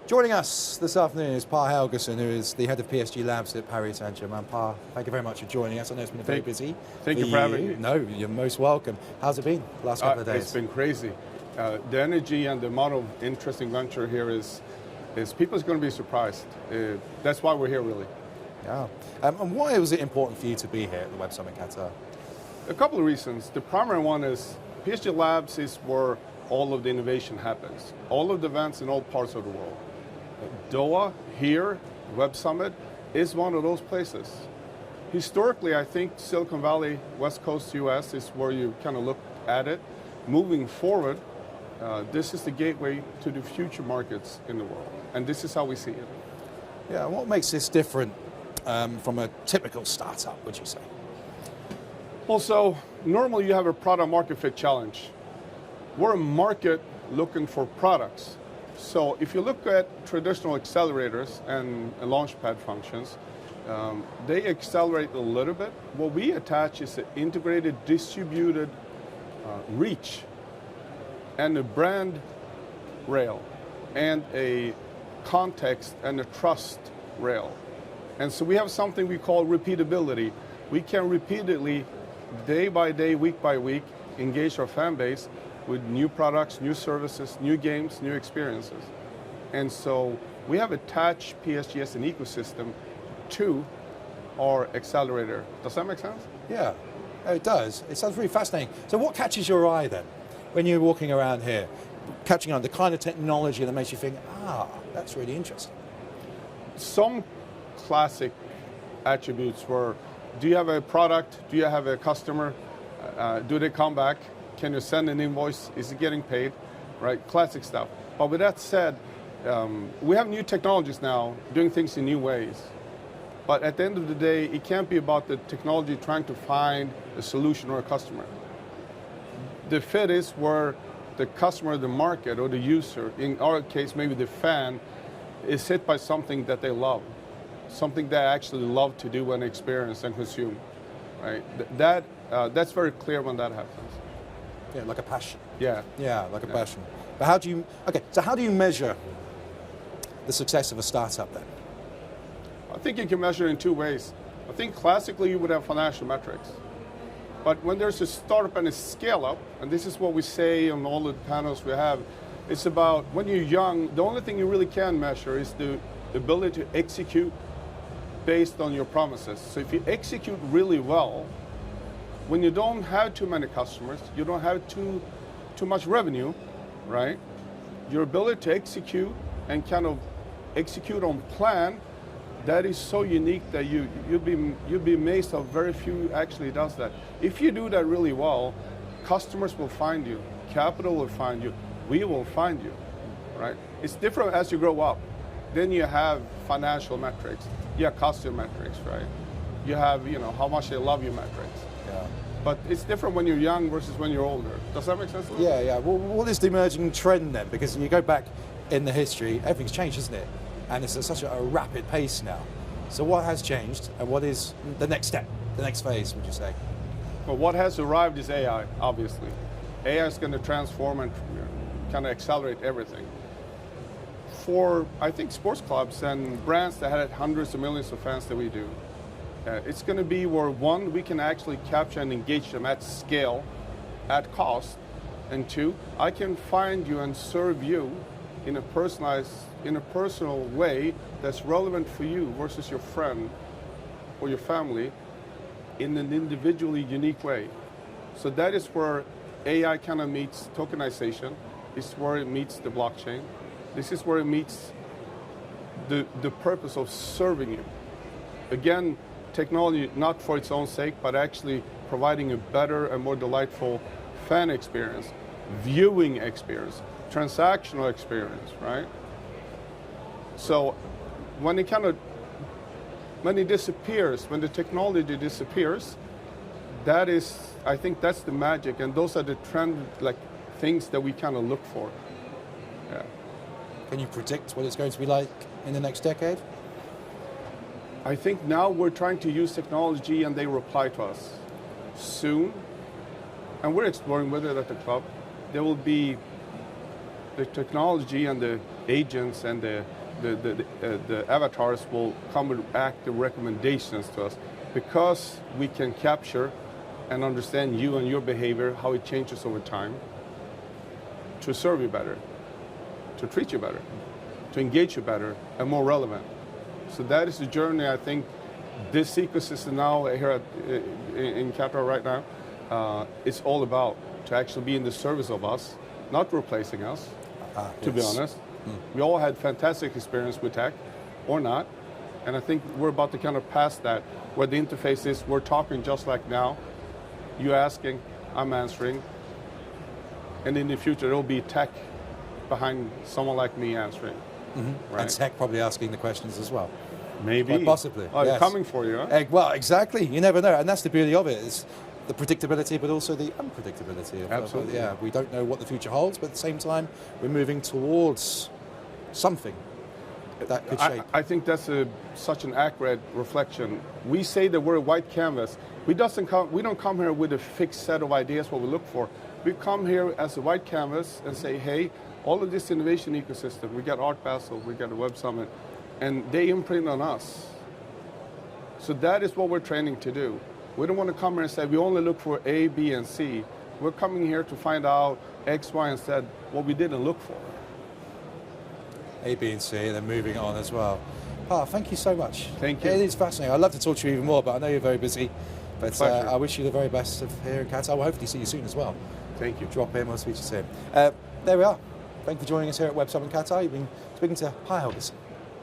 Joining us this afternoon is Pa Helgesson, who is the head of PSG Labs at Paris Saint-Germain. Pa, thank you very much for joining us. I know it's been very busy. Thank you for having me. No, you're most welcome. How's it been the last couple of days? It's been crazy. The energy and the amount of interesting venture here is people's going to be surprised. That's why we're here, really. Yeah. And why was it important for you to be here at the Web Summit Qatar? A couple of reasons. The primary one is PSG Labs is where all of the innovation happens. All of the events in all parts of the world. Doha, here, Web Summit, is one of those places. Historically, I think Silicon Valley, West Coast US is where you kind of look at it. Moving forward, this is the gateway to the future markets in the world. And this is how we see it. Yeah, and what makes this different from a typical startup, would you say? Also, normally you have a product market fit challenge. We're a market looking for products. So if you look at traditional accelerators and launchpad functions, they accelerate a little bit. What we attach is an integrated, distributed reach and a brand rail and a context and a trust rail. And so we have something we call repeatability. We can repeatedly, day by day, week by week, engage our fan base with new products, new services, new games, new experiences. And so we have attached PSG as an ecosystem to our accelerator. Does that make sense? Yeah, it does. It sounds really fascinating. So what catches your eye then, when you're walking around here, catching on the kind of technology that makes you think, that's really interesting? Some classic attributes were, do you have a product? Do you have a customer? Do they come back? Can you send an invoice? Is it getting paid? Right, classic stuff. But with that said, we have new technologies now, doing things in new ways. But at the end of the day, it can't be about the technology trying to find a solution or a customer. The fit is where the customer, the market, or the user, in our case, maybe the fan, is hit by something that they love, something they actually love to do and experience and consume. Right? That's very clear when that happens. Yeah, like a passion. Yeah. Yeah, like a passion. But how do you measure the success of a startup then? I think you can measure it in two ways. I think classically you would have financial metrics. But when there's a startup and a scale up, and this is what we say on all the panels we have, it's about when you're young, the only thing you really can measure is the ability to execute based on your promises. So if you execute really well, when you don't have too many customers, you don't have too much revenue, right? Your ability to execute and kind of execute on plan, that is so unique that you'd be amazed how very few actually does that. If you do that really well, customers will find you, capital will find you, we will find you, right? It's different as you grow up. Then you have financial metrics, you have customer metrics, right? You have, how much they love you metrics. Yeah. But it's different when you're young versus when you're older. Does that make sense? Yeah. Well, what is the emerging trend then? Because you go back in the history, everything's changed, isn't it? And it's at such a rapid pace now. So what has changed, and what is the next step, the next phase, would you say? Well, what has arrived is AI, obviously. AI is going to transform and kind of accelerate everything. For, I think, sports clubs and brands that had hundreds of millions of fans that we do, it's going to be where, one, we can actually capture and engage them at scale, at cost, and two, I can find you and serve you in a personal way that's relevant for you versus your friend or your family in an individually unique way. So that is where AI kind of meets tokenization. It's where it meets the blockchain. This is where it meets the purpose of serving you. Again, technology not for its own sake, but actually providing a better and more delightful fan experience, viewing experience, transactional experience, right? So when it disappears, when the technology disappears, that is, I think that's the magic, and those are the trend, things that we kind of look for. Yeah. Can you predict what it's going to be like in the next decade? I think now we're trying to use technology and they reply to us soon. And we're exploring with it at the club. There will be the technology and the agents and the avatars will come with active recommendations to us because we can capture and understand you and your behavior, how it changes over time, to serve you better, to treat you better, to engage you better and more relevant. So that is the journey I think this ecosystem now here in Qatar right now, it's all about, to actually be in the service of us, not replacing us, to be honest. We all had fantastic experience with tech, or not. And I think we're about to kind of pass that, where the interface is, we're talking just like now. You asking, I'm answering. And in the future, there'll be tech behind someone like me answering. Right? And tech probably asking the questions as well. Maybe. Quite possibly. Oh, yes. Coming for you, huh? Well, exactly. You never know. And that's the beauty of it. It's the predictability, but also the unpredictability. Absolutely. Yeah, we don't know what the future holds, but at the same time, we're moving towards something that could shape. I think that's such an accurate reflection. We say that we're a white canvas. We don't come here with a fixed set of ideas what we look for. We come here as a white canvas and say, hey, all of this innovation ecosystem, we got Art Basel, we got a Web Summit, and they imprint on us. So that is what we're training to do. We don't want to come here and say we only look for A, B, and C. We're coming here to find out X, Y, and Z, what we didn't look for. A, B, and C, and then moving on as well. Thank you so much. Thank you. It is fascinating. I'd love to talk to you even more, but I know you're very busy. But Pleasure. I wish you the very best of here in Qatar. We'll hopefully see you soon as well. Thank you. Drop in, we'll speak to you soon. There we are. Thank you for joining us here at Web Summit Qatar. You've been speaking to Helgesson.